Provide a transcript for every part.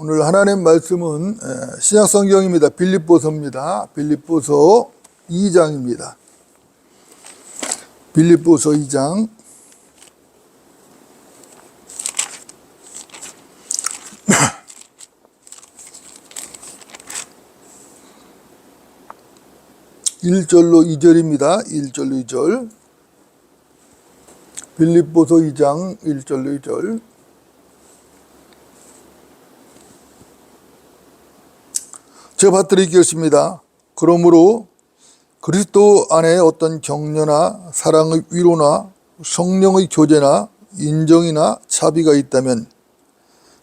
오늘 하나님 말씀은 신약 성경입니다. 빌립보서입니다. 빌립보서 2장입니다. 빌립보서 2장 1절로 2절입니다. 1절로 2절. 빌립보서 2장 1절로 2절. 제가 받들이겠습니다. 그러므로 그리스도 안에 어떤 격려나 사랑의 위로나 성령의 교제나 인정이나 자비가 있다면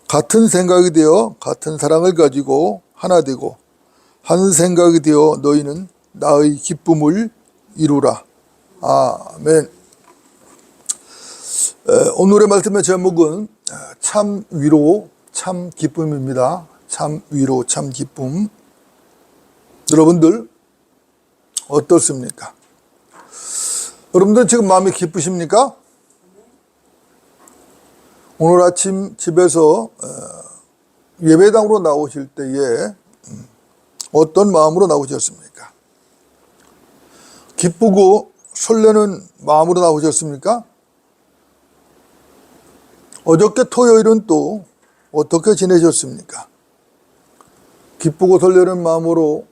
같은 생각이 되어 같은 사랑을 가지고 하나 되고 한 생각이 되어 너희는 나의 기쁨을 이루라. 아멘. 오늘의 말씀의 제목은 참 위로, 참 기쁨입니다. 참 위로, 참 기쁨. 여러분들 어떻습니까? 여러분들 지금 마음이 기쁘십니까? 오늘 아침 집에서 예배당으로 나오실 때에 어떤 마음으로 나오셨습니까? 기쁘고 설레는 마음으로 나오셨습니까? 어저께 토요일은 또 어떻게 지내셨습니까? 기쁘고 설레는 마음으로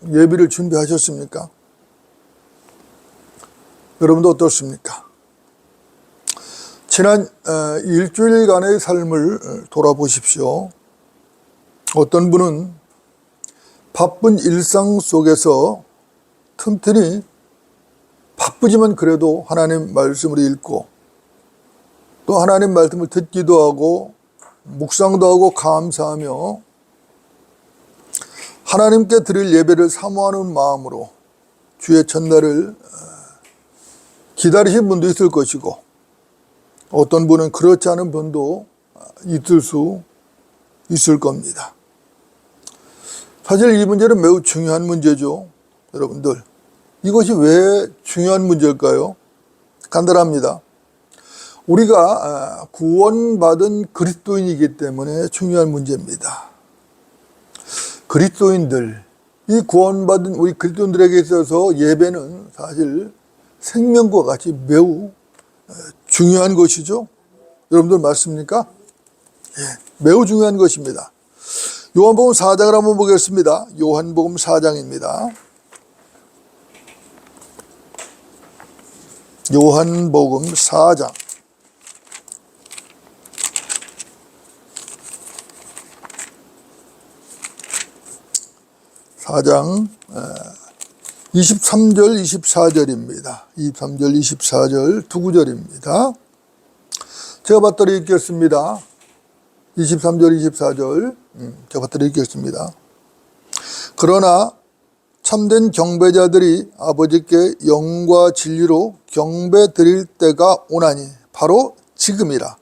예비를 준비하셨습니까? 여러분도 어떻습니까? 지난 일주일간의 삶을 돌아보십시오. 어떤 분은 바쁜 일상 속에서 틈틈이 바쁘지만 그래도 하나님 말씀을 읽고 또 하나님 말씀을 듣기도 하고 묵상도 하고 감사하며 하나님께 드릴 예배를 사모하는 마음으로 주의 첫날을 기다리신 분도 있을 것이고 어떤 분은 그렇지 않은 분도 있을 수 있을 겁니다. 사실 이 문제는 매우 중요한 문제죠. 여러분들, 이것이 왜 중요한 문제일까요? 간단합니다. 우리가 구원받은 그리스도인이기 때문에 중요한 문제입니다. 그리스도인들, 이 구원받은 우리 그리스도인들에게 있어서 예배는 사실 생명과 같이 매우 중요한 것이죠. 여러분들 맞습니까? 예, 매우 중요한 것입니다. 요한복음 4장을 한번 보겠습니다. 요한복음 4장입니다. 요한복음 4장. 4장 23절 24절입니다. 23절 24절 두 구절입니다. 제가 받들어 읽겠습니다. 23절 24절 제가 받들어 읽겠습니다. 그러나 참된 경배자들이 아버지께 영과 진리로 경배 드릴 때가 오나니 바로 지금이라.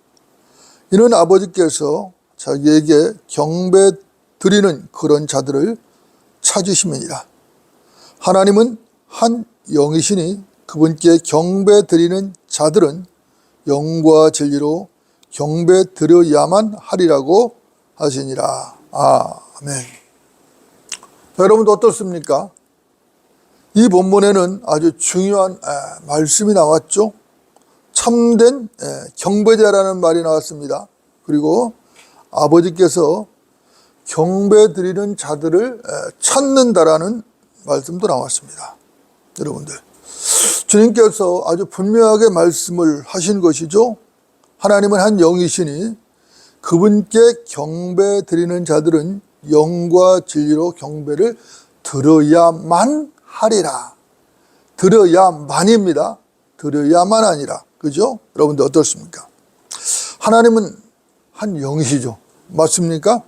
이는 아버지께서 자기에게 경배 드리는 그런 자들을 찾으심이니라. 하나님은 한 영이시니 그분께 경배 드리는 자들은 영과 진리로 경배 드려야만 하리라고 하시니라. 아멘. 여러분도 어떻습니까? 이 본문에는 아주 중요한 말씀이 나왔죠. 참된 경배자라는 말이 나왔습니다. 그리고 아버지께서 경배 드리는 자들을 찾는다라는 말씀도 나왔습니다. 여러분들, 주님께서 아주 분명하게 말씀을 하신 것이죠. 하나님은 한 영이시니 그분께 경배 드리는 자들은 영과 진리로 경배를 드려야만 하리라. 드려야만입니다. 드려야만 아니라. 그죠? 여러분들 어떻습니까? 하나님은 한 영이시죠. 맞습니까?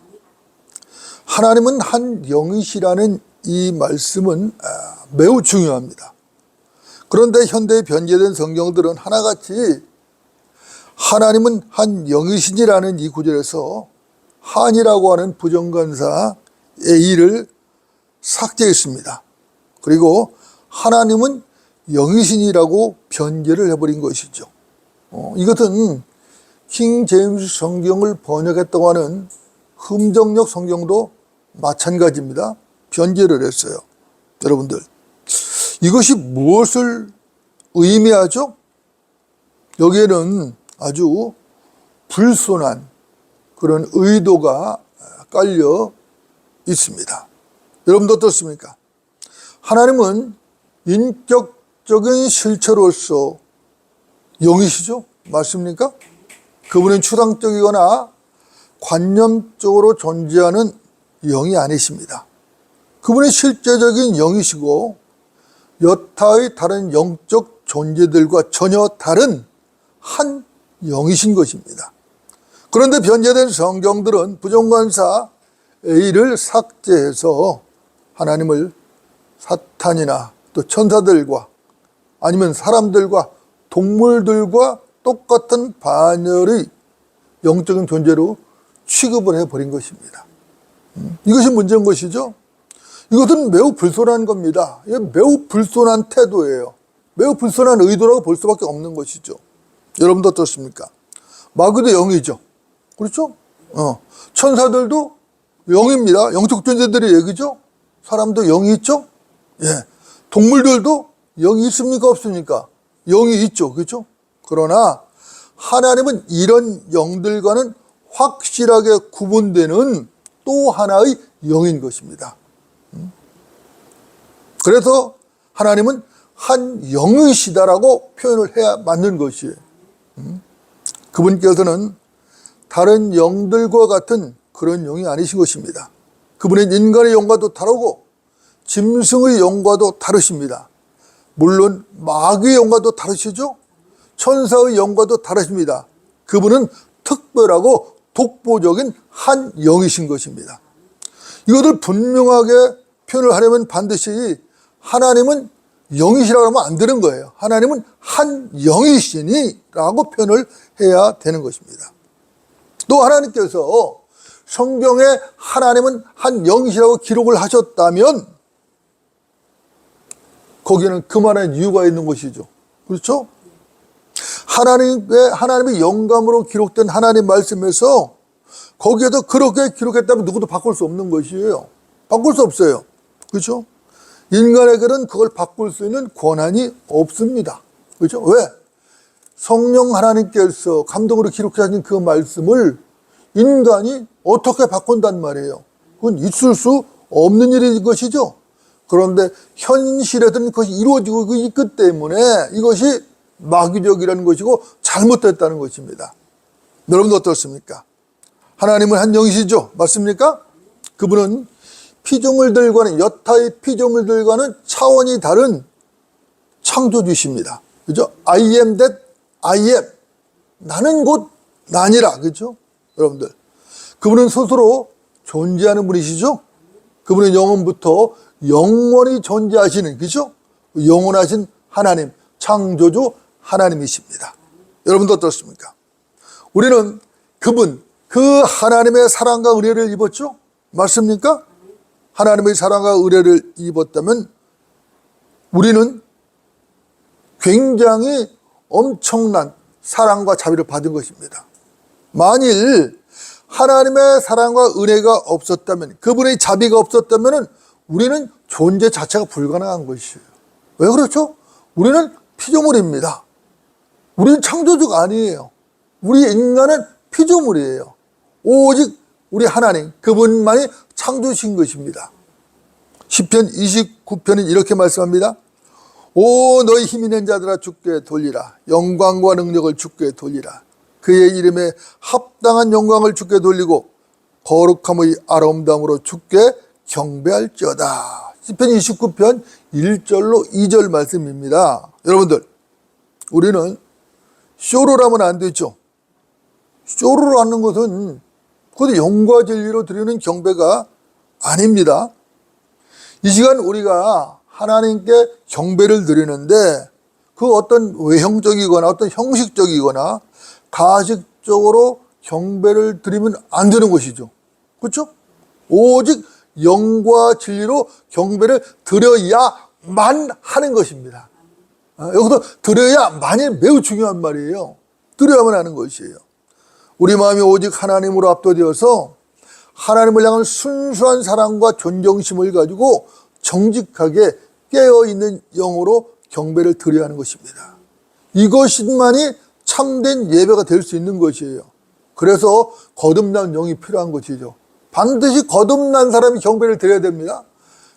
하나님은 한 영이시라는 이 말씀은 매우 중요합니다. 그런데 현대에 변제된 성경들은 하나같이 하나님은 한 영이시니라는 이 구절에서 한이라고 하는 부정관사의 이를 삭제했습니다. 그리고 하나님은 영이신이라고 변제를 해버린 것이죠. 이것은 킹 제임스 성경을 번역했다고 하는 흥정역 성경도 마찬가지입니다. 변제를 했어요. 여러분들, 이것이 무엇을 의미하죠? 여기에는 아주 불손한 그런 의도가 깔려 있습니다. 여러분도 어떻습니까? 하나님은 인격적인 실체로서 영이시죠? 맞습니까? 그분은 추상적이거나 관념적으로 존재하는 영이 아니십니다. 그분은 실제적인 영이시고 여타의 다른 영적 존재들과 전혀 다른 한 영이신 것입니다. 그런데 변제된 성경들은 부정관사 A를 삭제해서 하나님을 사탄이나 또 천사들과 아니면 사람들과 동물들과 똑같은 반열의 영적인 존재로 취급을 해버린 것입니다. 이것이 문제인 것이죠. 이것은 매우 불손한 겁니다. 매우 불손한 태도예요. 매우 불손한 의도라고 볼 수밖에 없는 것이죠. 여러분도 어떻습니까? 마귀도 영이죠. 그렇죠? 천사들도 영입니다. 영적 존재들의 얘기죠. 사람도 영이 있죠. 예. 동물들도 영이 있습니까? 없습니까? 영이 있죠. 그렇죠? 그러나 하나님은 이런 영들과는 확실하게 구분되는 또 하나의 영인 것입니다. 그래서 하나님은 한 영이시다라고 표현을 해야 맞는 것이에요. 그분께서는 다른 영들과 같은 그런 영이 아니신 것입니다. 그분은 인간의 영과도 다르고 짐승의 영과도 다르십니다. 물론 마귀의 영과도 다르시죠. 천사의 영과도 다르십니다. 그분은 특별하고 독보적인 한 영이신 것입니다. 이것을 분명하게 표현을 하려면 반드시 하나님은 영이시라고 하면 안 되는 거예요. 하나님은 한 영이시니 라고 표현을 해야 되는 것입니다. 또 하나님께서 성경에 하나님은 한 영이시라고 기록을 하셨다면 거기에는 그만한 이유가 있는 것이죠. 그렇죠? 하나님의 영감으로 기록된 하나님 말씀에서 거기에도 그렇게 기록했다면 누구도 바꿀 수 없는 것이에요. 바꿀 수 없어요. 그렇죠? 인간에게는 그걸 바꿀 수 있는 권한이 없습니다. 그렇죠? 왜? 성령 하나님께서 감동으로 기록하신 그 말씀을 인간이 어떻게 바꾼단 말이에요. 그건 있을 수 없는 일인 것이죠. 그런데 현실에서는 그것이 이루어지고 있기 때문에 이것이 마귀적이라는 것이고 잘못됐다는 것입니다. 여러분도 어떻습니까? 하나님은 한 영이시죠? 맞습니까? 그분은 피조물들과는 여타의 피조물들과는 차원이 다른 창조주십니다. 그죠? I am that I am. 나는 곧 나니라. 그죠? 여러분들. 그분은 스스로 존재하는 분이시죠? 그분은 영원부터 영원히 존재하시는, 그죠? 영원하신 하나님, 창조주 하나님이십니다. 여러분도 어떻습니까? 우리는 그 하나님의 사랑과 은혜를 입었죠? 맞습니까? 하나님의 사랑과 은혜를 입었다면 우리는 굉장히 엄청난 사랑과 자비를 받은 것입니다. 만일 하나님의 사랑과 은혜가 없었다면, 그분의 자비가 없었다면 우리는 존재 자체가 불가능한 것이에요. 왜 그렇죠? 우리는 피조물입니다. 우리는 창조주가 아니에요. 우리 인간은 피조물이에요. 오직 우리 하나님, 그분만이 창조신 것입니다. 시편 29편은 이렇게 말씀합니다. 오 너희 힘 있는 자들아 주께 돌리라. 영광과 능력을 주께 돌리라. 그의 이름에 합당한 영광을 주께 돌리고 거룩함의 아름다움으로 주께 경배할지어다. 시편 29편 1절로 2절 말씀입니다. 여러분들, 우리는 쇼를 하면 안 되죠. 쇼를 하는 것은 그것도 영과 진리로 드리는 경배가 아닙니다. 이 시간 우리가 하나님께 경배를 드리는데 그 어떤 외형적이거나 어떤 형식적이거나 가식적으로 경배를 드리면 안 되는 것이죠. 그렇죠? 오직 영과 진리로 경배를 드려야만 하는 것입니다. 여기서 드려야만이 매우 중요한 말이에요. 드려야만 하는 것이에요. 우리 마음이 오직 하나님으로 압도되어서 하나님을 향한 순수한 사랑과 존경심을 가지고 정직하게 깨어있는 영으로 경배를 드려야 하는 것입니다. 이것만이 참된 예배가 될 수 있는 것이에요. 그래서 거듭난 영이 필요한 것이죠. 반드시 거듭난 사람이 경배를 드려야 됩니다.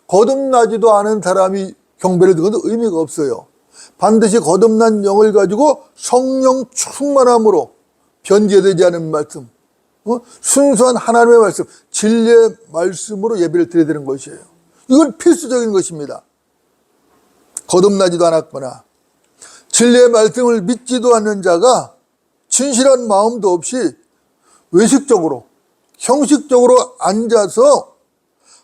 거듭나지도 않은 사람이 경배를 드는 것은 의미가 없어요. 반드시 거듭난 영을 가지고 성령 충만함으로 변제되지 않은 말씀, 순수한 하나님의 말씀, 진리의 말씀으로 예배를 드려야 되는 것이에요. 이건 필수적인 것입니다. 거듭나지도 않았거나 진리의 말씀을 믿지도 않는 자가 진실한 마음도 없이 외식적으로, 형식적으로 앉아서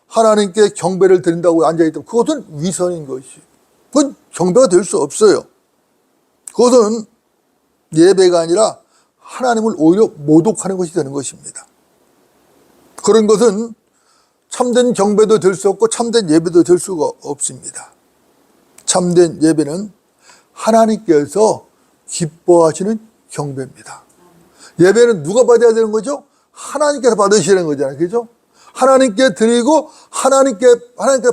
하나님께 경배를 드린다고 앉아있다면 그것은 위선인 것이에요. 그건 경배가 될 수 없어요. 그것은 예배가 아니라 하나님을 오히려 모독하는 것이 되는 것입니다. 그런 것은 참된 경배도 될 수 없고 참된 예배도 될 수가 없습니다. 참된 예배는 하나님께서 기뻐하시는 경배입니다. 예배는 누가 받아야 되는 거죠? 하나님께서 받으시는 거잖아요. 그죠? 하나님께 드리고 하나님께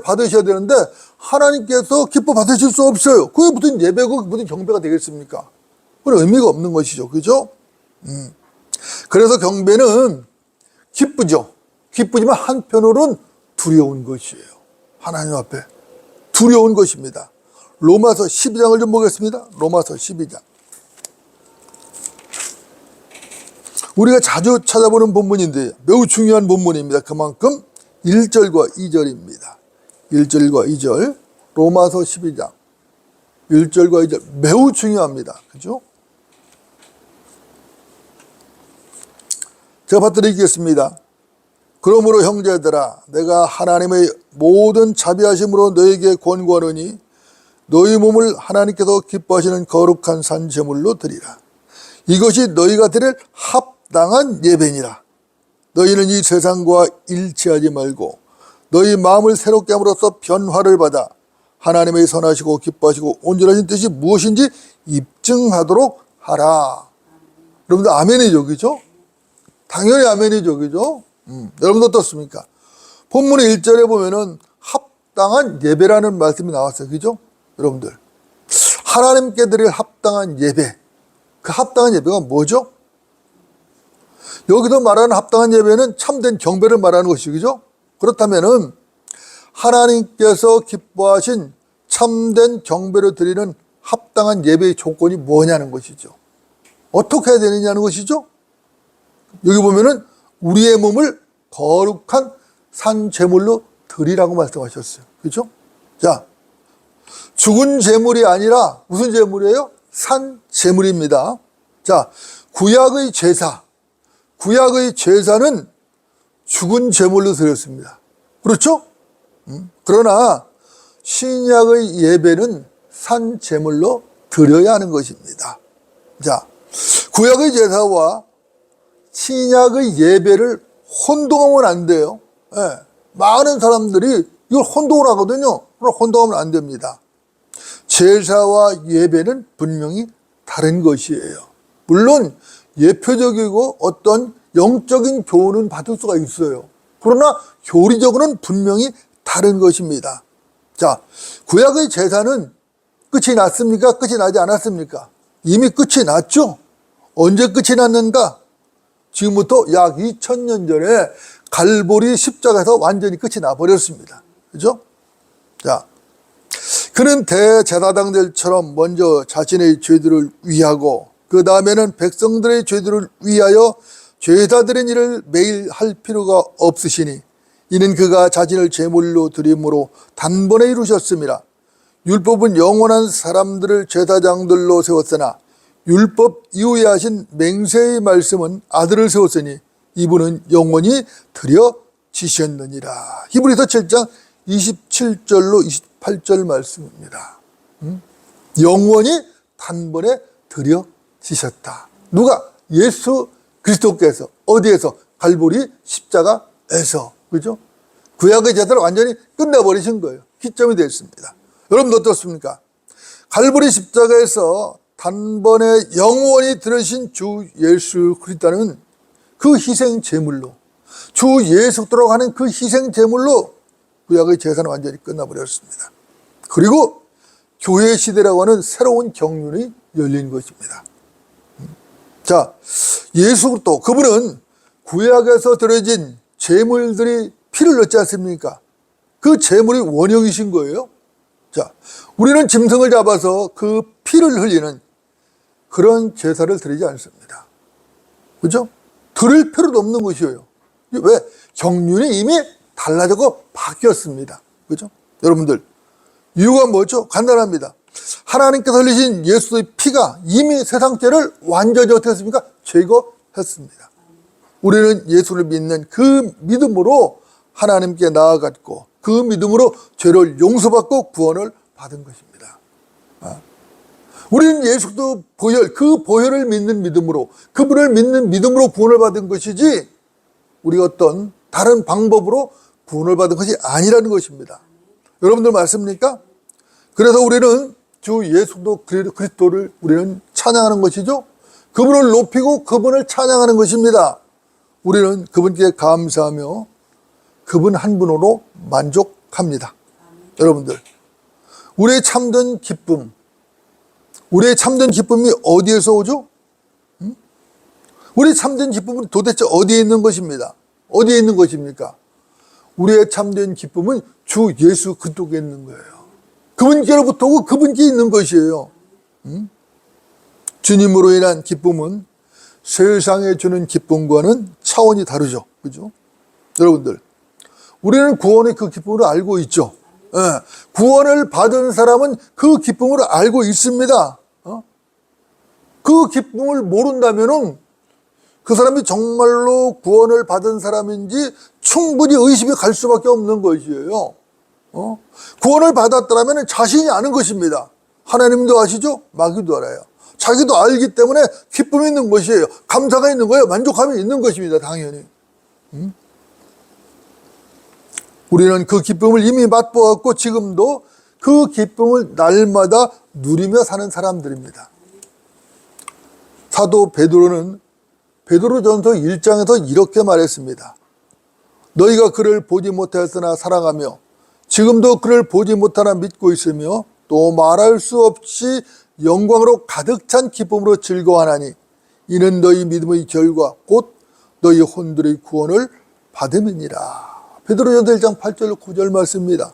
받으셔야 되는데 하나님께서 기뻐 받으실 수 없어요. 그게 무슨 예배고 무슨 경배가 되겠습니까? 그건 의미가 없는 것이죠. 그죠? 그래서 경배는 기쁘죠. 기쁘지만 한편으로는 두려운 것이에요. 하나님 앞에 두려운 것입니다. 로마서 12장을 좀 보겠습니다. 로마서 12장. 우리가 자주 찾아보는 본문인데 매우 중요한 본문입니다. 그만큼 1절과 2절입니다. 1절과 2절, 로마서 12장 1절과 2절 매우 중요합니다. 그죠? 제가 받드리겠습니다. 그러므로 형제들아 내가 하나님의 모든 자비하심으로 너에게 권고하노니 너희 몸을 하나님께서 기뻐하시는 거룩한 산 제물로 드리라. 이것이 너희가 드릴 합당한 예배니라. 너희는 이 세상과 일치하지 말고 너희 마음을 새롭게 함으로써 변화를 받아 하나님의 선하시고 기뻐하시고 온전하신 뜻이 무엇인지 입증하도록 하라. 여러분들 아멘이죠, 그죠? 당연히 아멘이죠, 그죠? 여러분들 어떻습니까? 본문의 1절에 보면은 합당한 예배라는 말씀이 나왔어요, 그죠? 여러분들 하나님께 드릴 합당한 예배, 그 합당한 예배가 뭐죠? 여기서 말하는 합당한 예배는 참된 경배를 말하는 것이죠, 그죠? 그렇다면은 하나님께서 기뻐하신 참된 경배를 드리는 합당한 예배의 조건이 뭐냐는 것이죠. 어떻게 해야 되느냐는 것이죠. 여기 보면은 우리의 몸을 거룩한 산 제물로 드리라고 말씀하셨어요. 그렇죠? 자, 죽은 제물이 아니라 무슨 제물이에요? 산 제물입니다. 자, 구약의 제사는 죽은 제물로 드렸습니다. 그렇죠? 그러나 신약의 예배는 산 제물로 드려야 하는 것입니다. 자, 구약의 제사와 신약의 예배를 혼동하면 안 돼요. 예, 많은 사람들이 이걸 혼동을 하거든요. 그러나 혼동하면 안 됩니다. 제사와 예배는 분명히 다른 것이에요. 물론 예표적이고 어떤 영적인 교훈은 받을 수가 있어요. 그러나 교리적으로는 분명히 다른 것입니다. 자, 구약의 제사는 끝이 났습니까? 끝이 나지 않았습니까? 이미 끝이 났죠. 언제 끝이 났는가? 지금부터 약 2000년 전에 갈보리 십자가에서 완전히 끝이 나버렸습니다. 그죠? 자, 그는 대제사장들처럼 먼저 자신의 죄들을 위하고 그 다음에는 백성들의 죄들을 위하여 죄사드린 일을 매일 할 필요가 없으시니 이는 그가 자신을 제물로 드림으로 단번에 이루셨습니다. 율법은 영원한 사람들을 제사장들로 세웠으나 율법 이후에 하신 맹세의 말씀은 아들을 세웠으니 이분은 영원히 드려지셨느니라. 히브리서 7장 27절로 28절 말씀입니다. 영원히 단번에 드려지셨다. 누가? 예수 그리스도께서. 어디에서? 갈보리 십자가에서. 그죠? 구약의 제사를 완전히 끝내버리신 거예요. 기점이 됐습니다. 여러분 어떻습니까? 갈보리 십자가에서 단번에 영원히 들으신 주 예수 그리스도는 그 희생 제물로 주 예수 그리스도라고 하는 그 희생 제물로 구약의 제사는 완전히 끝나버렸습니다. 그리고 교회 시대라고 하는 새로운 경륜이 열린 것입니다. 자, 예수 그리스도 그분은 구약에서 드려진 제물들이 피를 넣지 않습니까? 그 제물이 원형이신 거예요. 자, 우리는 짐승을 잡아서 그 피를 흘리는 그런 제사를 드리지 않습니다. 그죠? 드릴 필요도 없는 것이에요. 왜? 경륜이 이미 달라졌고 바뀌었습니다. 그죠? 여러분들, 이유가 뭐죠? 간단합니다. 하나님께서 흘리신 예수의 피가 이미 세상 죄를 완전히 어떻게 했습니까? 제거했습니다. 우리는 예수를 믿는 그 믿음으로 하나님께 나아갔고 그 믿음으로 죄를 용서받고 구원을 받은 것입니다. 우리는 예수도 보혈, 그 보혈을 믿는 믿음으로, 그분을 믿는 믿음으로 구원을 받은 것이지 우리가 어떤 다른 방법으로 구원을 받은 것이 아니라는 것입니다. 여러분들 맞습니까? 그래서 우리는 주 예수도 그리스도를 우리는 찬양하는 것이죠. 그분을 높이고 그분을 찬양하는 것입니다. 우리는 그분께 감사하며 그분 한 분으로 만족합니다. 여러분들, 우리의 참된 기쁨, 우리의 참된 기쁨이 어디에서 오죠? 우리의 참된 기쁨은 도대체 어디에 있는 것입니다? 어디에 있는 것입니까? 우리의 참된 기쁨은 주 예수 그리스도에 있는 거예요. 그분께로부터 오고 그분께 있는 것이에요. 주님으로 인한 기쁨은 세상에 주는 기쁨과는 차원이 다르죠. 그죠? 여러분들, 우리는 구원의 그 기쁨을 알고 있죠. 예, 구원을 받은 사람은 그 기쁨을 알고 있습니다. 그 기쁨을 모른다면은 그 사람이 정말로 구원을 받은 사람인지 충분히 의심이 갈 수밖에 없는 것이에요. 구원을 받았더라면 자신이 아는 것입니다. 하나님도 아시죠? 마귀도 알아요. 자기도 알기 때문에 기쁨이 있는 것이에요. 감사가 있는 거예요. 만족감이 있는 것입니다. 당연히. 우리는 그 기쁨을 이미 맛보았고 지금도 그 기쁨을 날마다 누리며 사는 사람들입니다. 사도 베드로는 베드로전서 1장에서 이렇게 말했습니다. 너희가 그를 보지 못하였으나 사랑하며 지금도 그를 보지 못하나 믿고 있으며 또 말할 수 없이 영광으로 가득 찬 기쁨으로 즐거워하나니 이는 너희 믿음의 결과 곧 너희 혼들의 구원을 받음이니라. 베드로전서 1장 8절 9절 말씀입니다.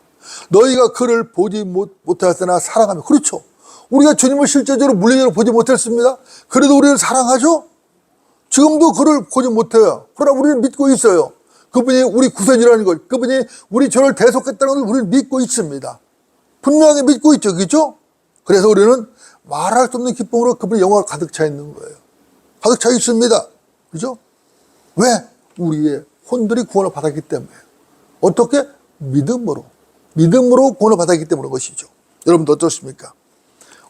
너희가 그를 보지 못하였으나 사랑하며, 그렇죠. 우리가 주님을 실제적으로 물리적으로 보지 못했습니다. 그래도 우리를 사랑하죠. 지금도 그를 보지 못해요. 그러나 우리는 믿고 있어요. 그분이 우리 구세주라는 걸, 그분이 우리 죄를 대속했다는 걸 우리는 믿고 있습니다. 분명히 믿고 있죠. 그렇죠? 그래서 우리는 말할 수 없는 기쁨으로 그분의 영광을 가득 차 있는 거예요. 가득 차 있습니다. 그죠? 왜? 우리의 혼들이 구원을 받았기 때문에. 어떻게? 믿음으로 구원을 받았기 때문인 것이죠. 여러분도 어떻습니까?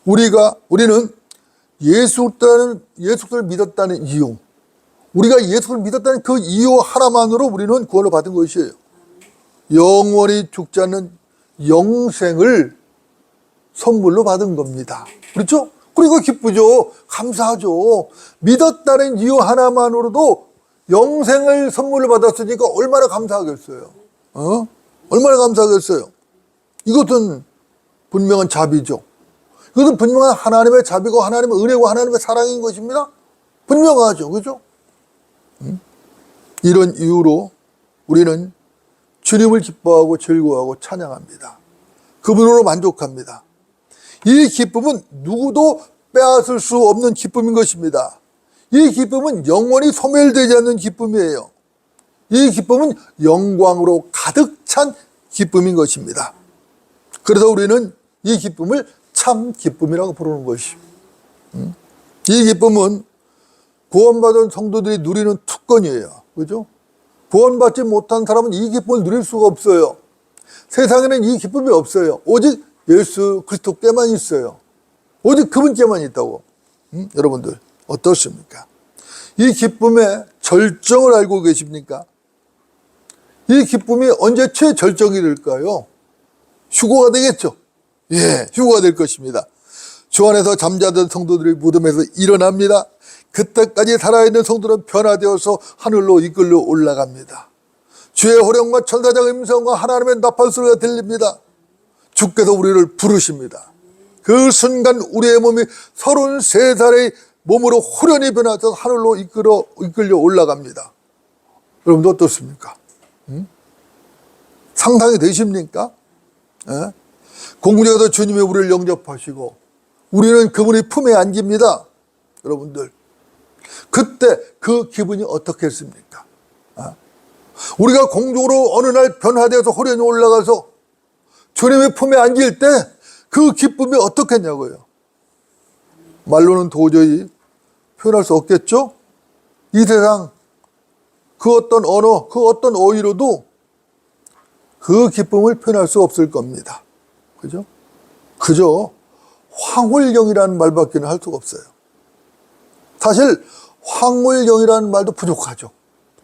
우리는 예수를 믿었다는 이유, 우리가 예수를 믿었다는 그 이유 하나만으로 우리는 구원을 받은 것이에요. 영원히 죽지 않는 영생을 선물로 받은 겁니다. 그렇죠? 그리고 기쁘죠. 감사하죠. 믿었다는 이유 하나만으로도 영생을 선물로 받았으니까 얼마나 감사하겠어요. 얼마나 감사하겠어요. 이것은 분명한 자비죠. 이것은 분명한 하나님의 자비고 하나님의 은혜고 하나님의 사랑인 것입니다. 분명하죠. 그죠? 이런 이유로 우리는 주님을 기뻐하고 즐거워하고 찬양합니다. 그분으로 만족합니다. 이 기쁨은 누구도 빼앗을 수 없는 기쁨인 것입니다. 이 기쁨은 영원히 소멸되지 않는 기쁨이에요. 이 기쁨은 영광으로 가득 찬 기쁨인 것입니다. 그래서 우리는 이 기쁨을 참 기쁨이라고 부르는 것입니다. 이 기쁨은 구원받은 성도들이 누리는 특권이에요. 그죠? 구원받지 못한 사람은 이 기쁨을 누릴 수가 없어요. 세상에는 이 기쁨이 없어요. 오직 예수 그리스도께만 있어요. 오직 그분께만 있다고. 여러분들 어떻습니까? 이 기쁨의 절정을 알고 계십니까? 이 기쁨이 언제 최절정이 될까요? 휴거가 되겠죠. 예, 휴거가 될 것입니다. 주 안에서 잠자던 성도들이 무덤에서 일어납니다. 그때까지 살아있는 성도는 변화되어서 하늘로 이끌려 올라갑니다. 주의 호령과 천사장의 음성과 하나님의 나팔 소리가 들립니다. 주께서 우리를 부르십니다. 그 순간 우리의 몸이 33살의 몸으로 호련히 변화해서 하늘로 이끌려 올라갑니다. 여러분도 어떻습니까? 상상이 되십니까? 예? 공중에서 주님이 우리를 영접하시고 우리는 그분의 품에 안깁니다. 여러분들, 그때 그 기분이 어떻겠습니까? 우리가 공중으로 어느 날 변화되어서 호련히 올라가서 주님의 품에 안길 때 그 기쁨이 어떻겠냐고요. 말로는 도저히 표현할 수 없겠죠? 이 세상 그 어떤 언어, 그 어떤 어휘로도 그 기쁨을 표현할 수 없을 겁니다. 그죠? 그저 황홀경이라는 말밖에는 할 수가 없어요. 사실 황홀경이라는 말도 부족하죠.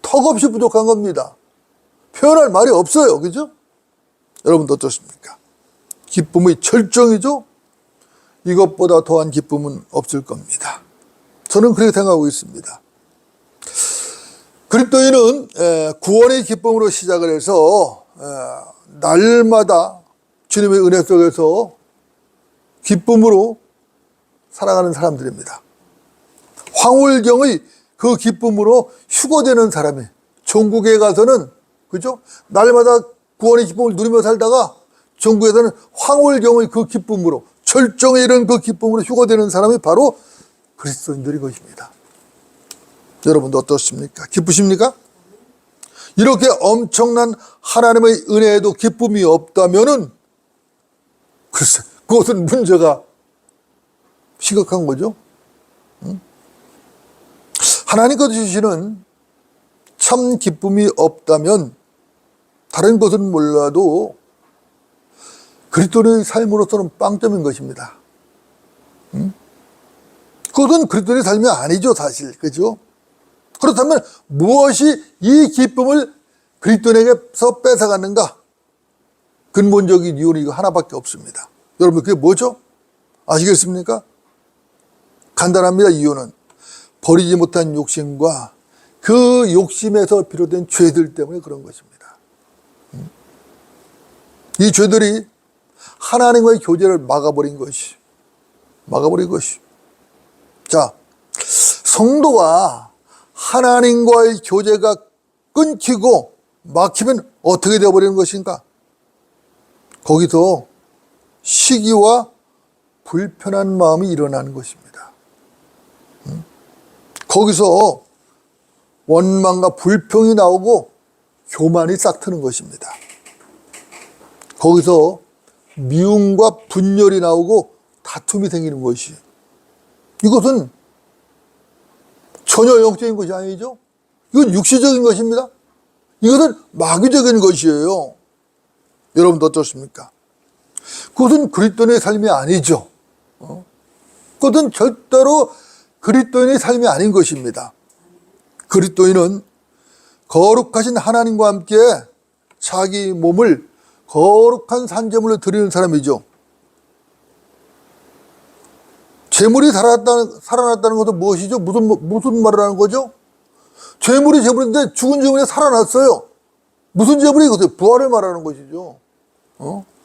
턱없이 부족한 겁니다. 표현할 말이 없어요. 그죠? 여러분도 어떻습니까? 기쁨의 절정이죠? 이것보다 더한 기쁨은 없을 겁니다. 저는 그렇게 생각하고 있습니다. 그리스도인은 구원의 기쁨으로 시작을 해서 날마다 주님의 은혜 속에서 기쁨으로 살아가는 사람들입니다. 황홀경의 그 기쁨으로 휴거되는 사람이 천국에 가서는, 그죠? 날마다 구원의 기쁨을 누리며 살다가 천국에서는 황홀경의 그 기쁨으로, 절정에 이른 그 기쁨으로 휴거되는 사람이 바로 그리스도인들인 것입니다. 여러분도 어떻습니까? 기쁘십니까? 이렇게 엄청난 하나님의 은혜에도 기쁨이 없다면은 글쎄, 그것은 문제가 심각한 거죠. 하나님께서 주시는 참 기쁨이 없다면 다른 것은 몰라도 그리스도의 삶으로서는 빵점인 것입니다. 그것은 그리스도의 삶이 아니죠, 사실. 그죠? 그렇다면 무엇이 이 기쁨을 그리스도에게서 뺏어갔는가? 근본적인 이유는 이거 하나밖에 없습니다. 여러분, 그게 뭐죠? 아시겠습니까? 간단합니다. 이유는 버리지 못한 욕심과 그 욕심에서 비롯된 죄들 때문에 그런 것입니다. 이 죄들이 하나님과의 교제를 막아버린 것이. 자, 성도가 하나님과의 교제가 끊기고 막히면 어떻게 되어버리는 것인가? 거기서 시기와 불편한 마음이 일어나는 것입니다. 거기서 원망과 불평이 나오고 교만이 싹트는 것입니다. 거기서 미움과 분열이 나오고 다툼이 생기는 것이, 이것은 전혀 영적인 것이 아니죠. 이건 육시적인 것입니다. 이것은 마귀적인 것이에요. 여러분도 어떻습니까? 그것은 그리스도인의 삶이 아니죠. 그것은 절대로 그리스도인의 삶이 아닌 것입니다. 그리스도인은 거룩하신 하나님과 함께 자기 몸을 거룩한 산제물로 드리는 사람이죠. 제물이 살아났다는 것은 무엇이죠? 무슨 말을 하는 거죠? 제물이 제물인데 죽은 제물이 살아났어요. 무슨 제물이 이것을 부활을 말하는 것이죠.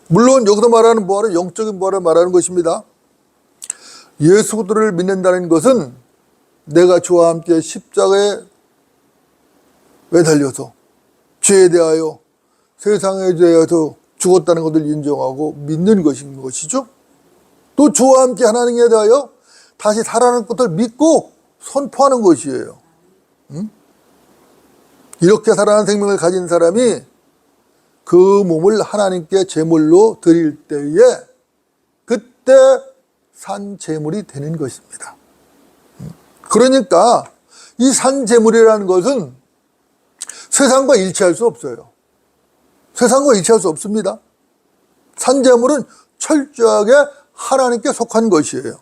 물론 여기서 말하는 부활은 영적인 부활을 말하는 것입니다. 예수 그리스도를 믿는다는 것은 내가 주와 함께 십자가에 매달려서 죄에 대하여, 세상에 대해서 죽었다는 것을 인정하고 믿는 것인 것이죠. 또 주와 함께 하나님에 대하여 다시 살아나는 것을 믿고 선포하는 것이에요. 이렇게 살아나는 생명을 가진 사람이 그 몸을 하나님께 제물로 드릴 때에 그때 산 제물이 되는 것입니다. 그러니까 이 산 제물이라는 것은 세상과 일치할 수 없어요. 세상과 일치할 수 없습니다. 산 제물은 철저하게 하나님께 속한 것이에요.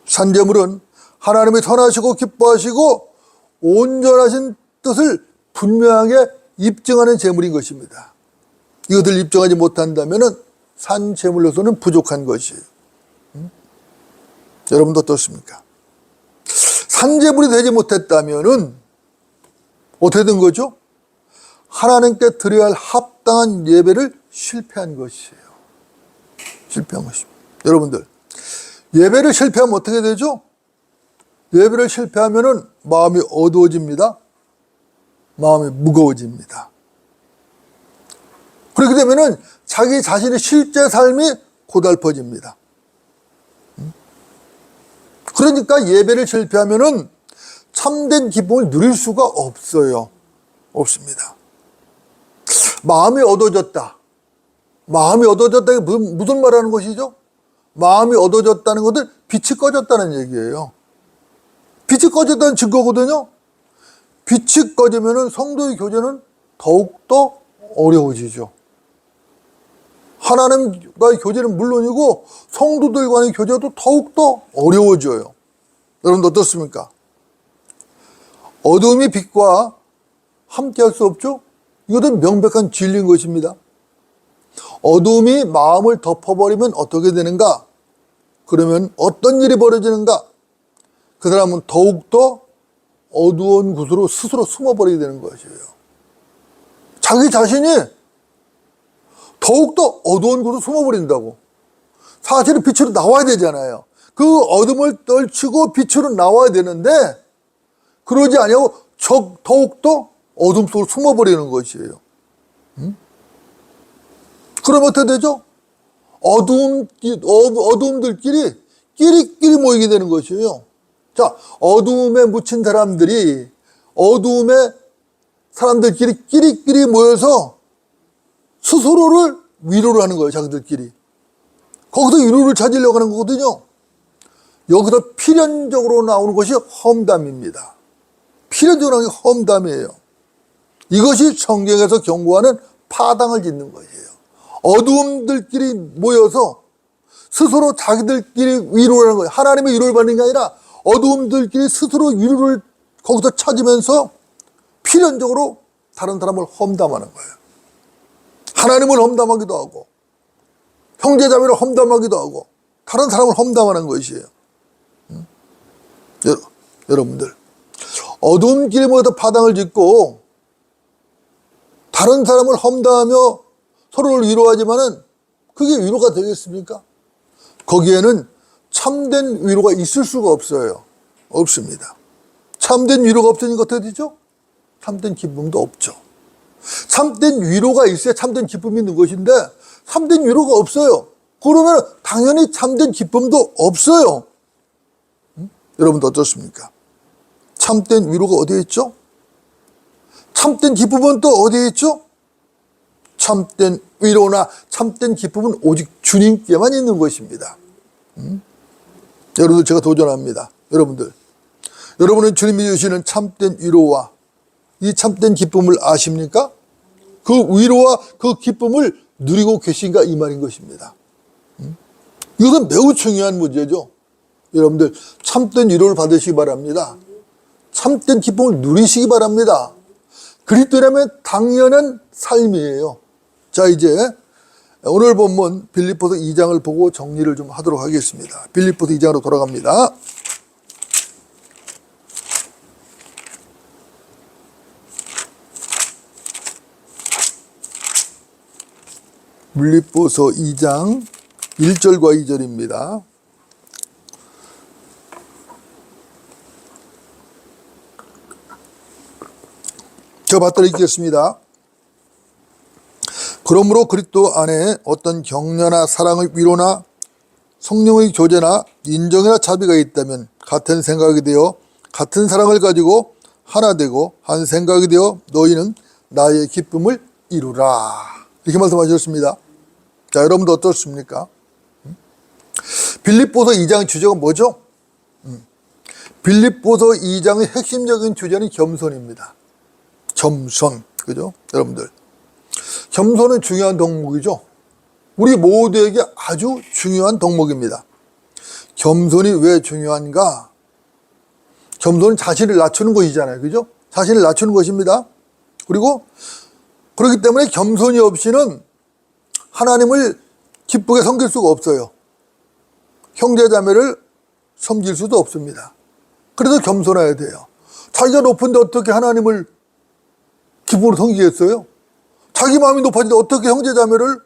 산 제물은 하나님이 선하시고 기뻐하시고 온전하신 뜻을 분명하게 입증하는 제물인 것입니다. 이것을 입증하지 못한다면 산 제물로서는 부족한 것이에요. 여러분도 어떻습니까? 단죄물이 되지 못했다면은 어떻게 된 거죠? 하나님께 드려야 할 합당한 예배를 실패한 것이에요. 실패한 것입니다. 여러분들, 예배를 실패하면 어떻게 되죠? 예배를 실패하면은 마음이 어두워집니다. 마음이 무거워집니다. 그렇게 되면은 자기 자신의 실제 삶이 고달퍼집니다. 그러니까 예배를 실패하면은 참된 기쁨을 누릴 수가 없어요. 없습니다. 마음이 어두워졌다. 마음이 어두워졌다. 무슨 말하는 것이죠? 마음이 어두워졌다는 것은 빛이 꺼졌다는 얘기예요. 빛이 꺼졌다는 증거거든요. 빛이 꺼지면은 성도의 교제는 더욱더 어려워지죠. 하나님과의 교제는 물론이고 성도들과의 교제도 더욱더 어려워져요. 여러분 어떻습니까? 어둠이 빛과 함께 할 수 없죠? 이것은 명백한 진리인 것입니다. 어둠이 마음을 덮어버리면 어떻게 되는가? 그러면 어떤 일이 벌어지는가? 그 사람은 더욱더 어두운 곳으로 스스로 숨어버리게 되는 것이에요. 자기 자신이 더욱더 어두운 곳으로 숨어버린다고. 사실은 빛으로 나와야 되잖아요. 그 어둠을 떨치고 빛으로 나와야 되는데 그러지 아니하고 더욱더 어둠 속으로 숨어버리는 것이에요. 그럼 어떻게 되죠? 어둠들끼리 끼리끼리 모이게 되는 것이에요. 자, 어둠에 묻힌 사람들이 어둠에 사람들끼리 끼리끼리 모여서 스스로를 위로를 하는 거예요. 자기들끼리. 거기서 위로를 찾으려고 하는 거거든요. 여기서 필연적으로 나오는 것이 험담입니다. 필연적으로 나오는 게 험담이에요. 이것이 성경에서 경고하는 파당을 짓는 것이에요. 어둠들끼리 모여서 스스로 자기들끼리 위로를 하는 거예요. 하나님의 위로를 받는 게 아니라 어둠들끼리 스스로 위로를 거기서 찾으면서 필연적으로 다른 사람을 험담하는 거예요. 하나님을 험담하기도 하고 형제자매를 험담하기도 하고 다른 사람을 험담하는 것이에요. 여러분들, 어둠길에 모여서 파당을 짓고 다른 사람을 험담하며 서로를 위로하지만은 그게 위로가 되겠습니까? 거기에는 참된 위로가 있을 수가 없어요. 없습니다. 참된 위로가 없으니까 어떻게 되죠? 참된 기쁨도 없죠. 참된 위로가 있어야 참된 기쁨이 있는 것인데 참된 위로가 없어요. 그러면 당연히 참된 기쁨도 없어요. 여러분도 어떻습니까? 참된 위로가 어디에 있죠? 참된 기쁨은 또 어디에 있죠? 참된 위로나 참된 기쁨은 오직 주님께만 있는 것입니다. 여러분들, 제가 도전합니다. 여러분은 주님이 주시는 참된 위로와 이 참된 기쁨을 아십니까? 그 위로와 그 기쁨을 누리고 계신가, 이 말인 것입니다. 이것은 매우 중요한 문제죠. 여러분들, 참된 위로를 받으시기 바랍니다. 참된 기쁨을 누리시기 바랍니다. 그리스도라면 당연한 삶이에요. 자, 이제 오늘 본문 빌립보서 2장을 보고 정리를 좀 하도록 하겠습니다. 빌립보서 2장으로 돌아갑니다. 빌립보서 2장 1절과 2절입니다. 제가 받들어 읽겠습니다. 그러므로 그리스도 안에 어떤 격려나 사랑의 위로나 성령의 교제나 인정이나 자비가 있다면 같은 생각이 되어 같은 사랑을 가지고 하나 되고 한 생각이 되어 너희는 나의 기쁨을 이루라. 이렇게 말씀하셨습니다. 자, 여러분도 어떻습니까? 빌립보서 2장 주제가 뭐죠? 빌립보서 2장의 핵심적인 주제는 겸손입니다. 겸손, 그죠? 여러분들, 겸손은 중요한 덕목이죠. 우리 모두에게 아주 중요한 덕목입니다. 겸손이 왜 중요한가? 겸손은 자신을 낮추는 것이잖아요. 그죠? 자신을 낮추는 것입니다. 그리고 그렇기 때문에 겸손이 없이는 하나님을 기쁘게 섬길 수가 없어요. 형제자매를 섬길 수도 없습니다. 그래서 겸손해야 돼요. 자기가 높은데 어떻게 하나님을 기쁨으로 섬기겠어요? 자기 마음이 높아지는데 어떻게 형제자매를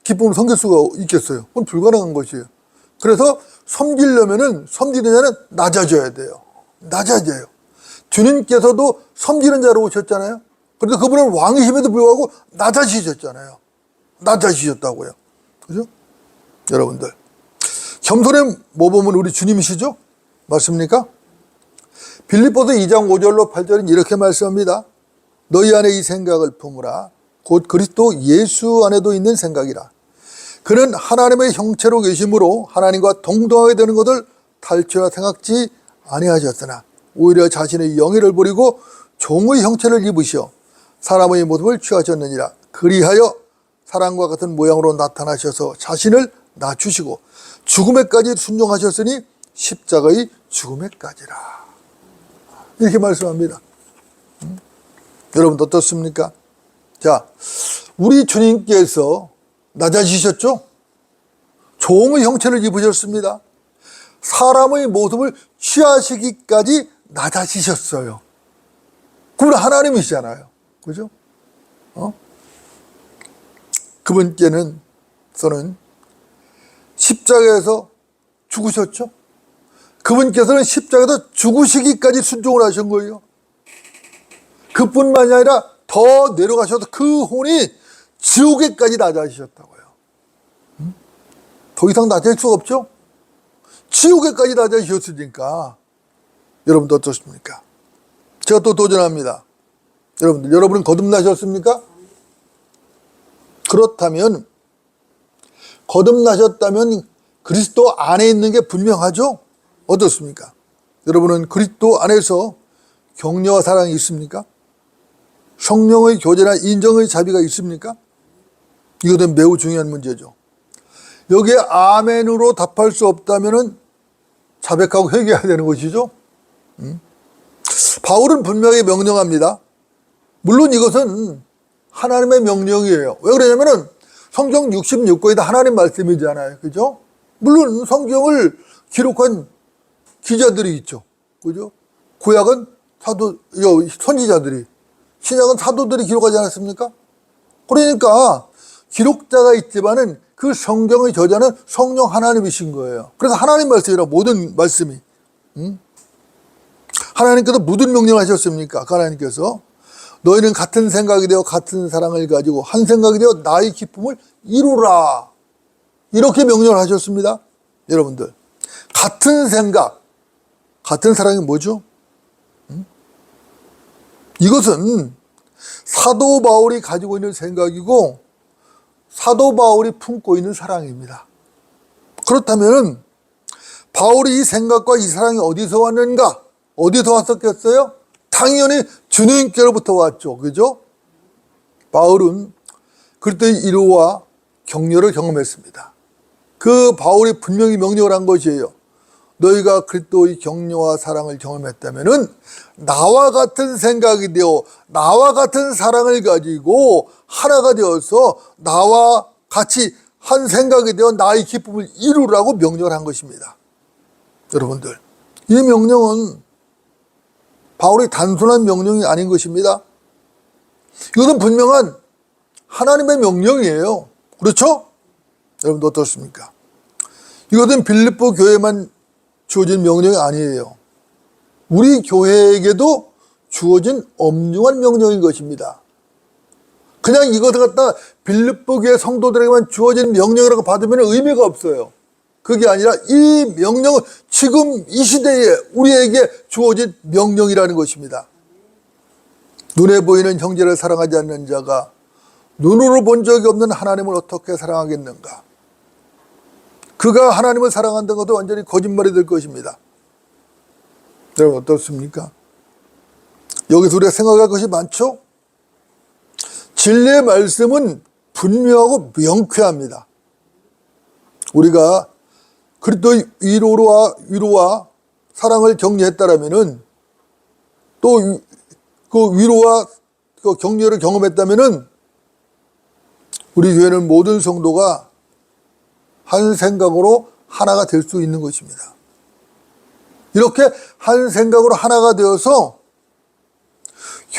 기쁨으로 섬길 수가 있겠어요? 그건 불가능한 것이에요. 그래서 섬기는 자는 낮아져야 돼요. 낮아져요. 주님께서도 섬기는 자로 오셨잖아요. 그런데 그분은 왕이심에도 불구하고 낮아지셨잖아요. 낮아지셨다고요. 그죠? 여러분들. 겸손의 모범은 우리 주님이시죠? 맞습니까? 빌립보서 2장 5절로 8절은 이렇게 말씀합니다. 너희 안에 이 생각을 품으라. 곧 그리스도 예수 안에도 있는 생각이라. 그는 하나님의 형체로 계심으로 하나님과 동등하게 되는 것을 탈취하라 생각지 아니하셨으나 오히려 자신의 영예를 버리고 종의 형체를 입으시어 사람의 모습을 취하셨느니라. 그리하여 사람과 같은 모양으로 나타나셔서 자신을 낮추시고 죽음에까지 순종하셨으니 십자가의 죽음에까지라. 이렇게 말씀합니다. 여러분 어떻습니까? 자, 우리 주님께서 낮아지셨죠? 종의 형체를 입으셨습니다. 사람의 모습을 취하시기까지 낮아지셨어요. 그분 하나님이시잖아요. 그죠? 그분께서는 십자가에서 죽으셨죠? 그분께서는 십자가에서 죽으시기까지 순종을 하신 거예요. 그뿐만이 아니라 더 내려가셔서 그 혼이 지옥에까지 낮아지셨다고요. 더 이상 낮아질 수가 없죠? 지옥에까지 낮아지셨으니까 여러분도 어떻습니까? 제가 또 도전합니다. 여러분은 거듭나셨습니까? 그렇다면 거듭나셨다면 그리스도 안에 있는 게 분명하죠? 어떻습니까? 여러분은 그리스도 안에서 격려와 사랑이 있습니까? 성령의 교제나 인정의 자비가 있습니까? 이것은 매우 중요한 문제죠. 여기에 아멘으로 답할 수 없다면 자백하고 회개해야 되는 것이죠. 바울은 분명히 명령합니다. 물론 이것은 하나님의 명령이에요. 왜 그러냐면은 성경 66권이 다 하나님 말씀이잖아요. 그죠? 물론 성경을 기록한 기자들이 있죠. 그죠? 구약은 선지자들이, 신약은 사도들이 기록하지 않았습니까? 그러니까 기록자가 있지만은 그 성경의 저자는 성령 하나님이신 거예요. 그래서 하나님 말씀이라 모든 말씀이. 하나님께서 무슨 명령을 하셨습니까? 그 하나님께서 너희는 같은 생각이 되어 같은 사랑을 가지고 한 생각이 되어 나의 기쁨을 이루라. 이렇게 명령을 하셨습니다. 여러분들. 같은 생각, 같은 사랑이 뭐죠? 이것은 사도 바울이 가지고 있는 생각이고 사도 바울이 품고 있는 사랑입니다. 그렇다면 바울이 이 생각과 이 사랑이 어디서 왔는가? 어디서 왔었겠어요? 당연히 주님께로부터 왔죠. 그죠? 바울은 그리스도의 위로와 격려를 경험했습니다. 그 바울이 분명히 명령을 한 것이에요. 너희가 그리스도의 격려와 사랑을 경험했다면은 나와 같은 생각이 되어 나와 같은 사랑을 가지고 하나가 되어서 나와 같이 한 생각이 되어 나의 기쁨을 이루라고 명령을 한 것입니다. 여러분들, 이 명령은 바울의 단순한 명령이 아닌 것입니다. 이것은 분명한 하나님의 명령이에요. 그렇죠? 여러분도 어떻습니까? 이것은 빌립보 교회만 주어진 명령이 아니에요. 우리 교회에게도 주어진 엄중한 명령인 것입니다. 그냥 이것을 갖다 빌립보 교회 성도들에게만 주어진 명령이라고 받으면 의미가 없어요. 그게 아니라 이 명령은 지금 이 시대에 우리에게 주어진 명령이라는 것입니다. 눈에 보이는 형제를 사랑하지 않는 자가 눈으로 본 적이 없는 하나님을 어떻게 사랑하겠는가? 그가 하나님을 사랑한다는 것도 완전히 거짓말이 될 것입니다. 여러분 어떻습니까? 여기서 우리가 생각할 것이 많죠? 진리의 말씀은 분명하고 명쾌합니다. 우리가 그리스도의 위로와 사랑을 격려했다라면은 또 그 위로와 그 격려를 경험했다면은 우리 교회는 모든 성도가 한 생각으로 하나가 될 수 있는 것입니다. 이렇게 한 생각으로 하나가 되어서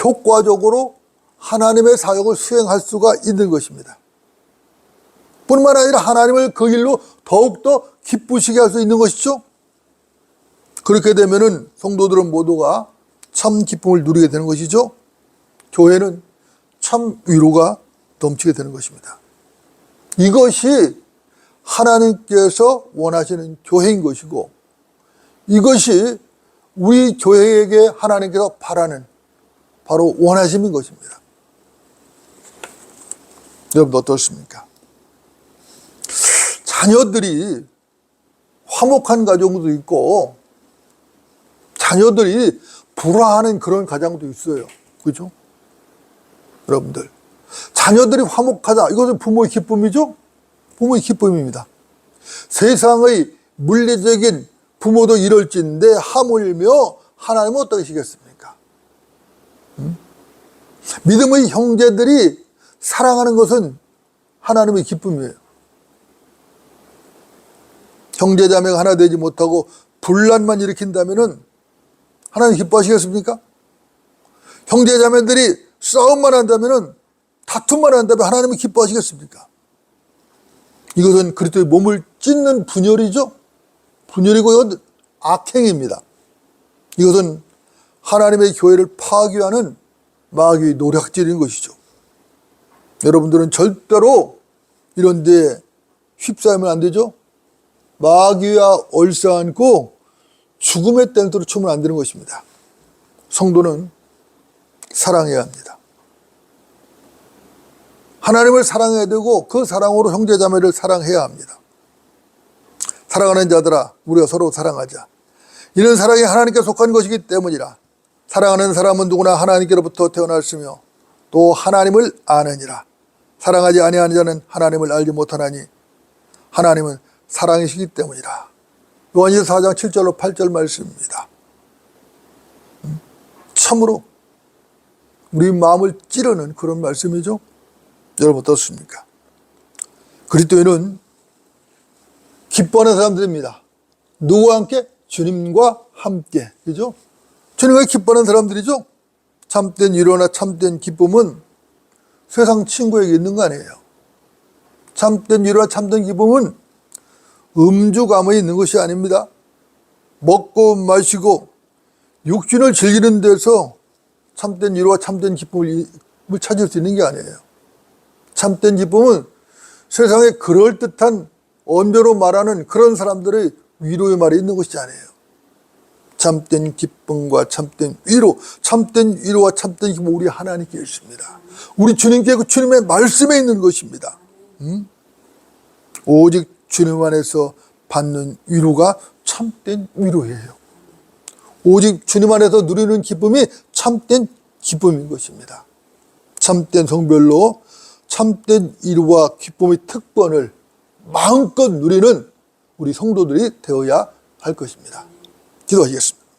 효과적으로 하나님의 사역을 수행할 수가 있는 것입니다. 뿐만 아니라 하나님을 그 일로 더욱더 기쁘시게 할 수 있는 것이죠. 그렇게 되면은 성도들은 모두가 참 기쁨을 누리게 되는 것이죠. 교회는 참 위로가 넘치게 되는 것입니다. 이것이 하나님께서 원하시는 교회인 것이고, 이것이 우리 교회에게 하나님께서 바라는 바로 원하심인 것입니다. 여러분 어떻습니까? 자녀들이 화목한 가정도 있고 자녀들이 불화하는 그런 가정도 있어요. 그렇죠? 여러분들, 자녀들이 화목하다, 이것은 부모의 기쁨이죠? 부모의 기쁨입니다. 세상의 물리적인 부모도 이럴진데 하물며 하나님은 어떠시겠습니까? 믿음의 형제들이 사랑하는 것은 하나님의 기쁨이에요. 형제자매가 하나 되지 못하고 분란만 일으킨다면 하나님 기뻐하시겠습니까? 형제자매들이 싸움만 한다면, 다툼만 한다면 하나님은 기뻐하시겠습니까? 이것은 그리스도의 몸을 찢는 분열이죠. 분열이고 이건 악행입니다. 이것은 하나님의 교회를 파괴하는 마귀의 노략질인 것이죠. 여러분들은 절대로 이런 데 휩싸이면 안 되죠. 마귀와 얼싸안고 죽음의 땡터로 치면 안 되는 것입니다. 성도는 사랑해야 합니다. 하나님을 사랑해야 되고 그 사랑으로 형제자매를 사랑해야 합니다. 사랑하는 자들아, 우리가 서로 사랑하자. 이는 사랑이 하나님께 속한 것이기 때문이라. 사랑하는 사람은 누구나 하나님께로부터 태어났으며 또 하나님을 아느니라. 사랑하지 아니하는 자는 하나님을 알지 못하나니 하나님은 사랑이시기 때문이라. 요한일서 4장 7절로 8절 말씀입니다. 참으로 우리 마음을 찌르는 그런 말씀이죠. 여러분 어떻습니까? 그리스도인은 기뻐하는 사람들입니다. 누구와 함께? 주님과 함께. 그죠? 주님과 기뻐하는 사람들이죠. 참된 위로나 참된 기쁨은 세상 친구에게 있는 거 아니에요. 참된 위로나 참된 기쁨은 음주감에 있는 것이 아닙니다. 먹고 마시고 육신을 즐기는 데서 참된 위로와 참된 기쁨을 찾을 수 있는 게 아니에요. 참된 기쁨은 세상에 그럴듯한 언변으로 말하는 그런 사람들의 위로의 말이 있는 것이 아니에요. 참된 기쁨과 참된 위로, 참된 위로와 참된 기쁨은 우리 하나님께 있습니다. 우리 주님께 그 주님의 말씀에 있는 것입니다. 오직 주님 안에서 받는 위로가 참된 위로예요. 오직 주님 안에서 누리는 기쁨이 참된 기쁨인 것입니다. 참된 성별로 참된 위로와 기쁨의 특권을 마음껏 누리는 우리 성도들이 되어야 할 것입니다. 기도하시겠습니다.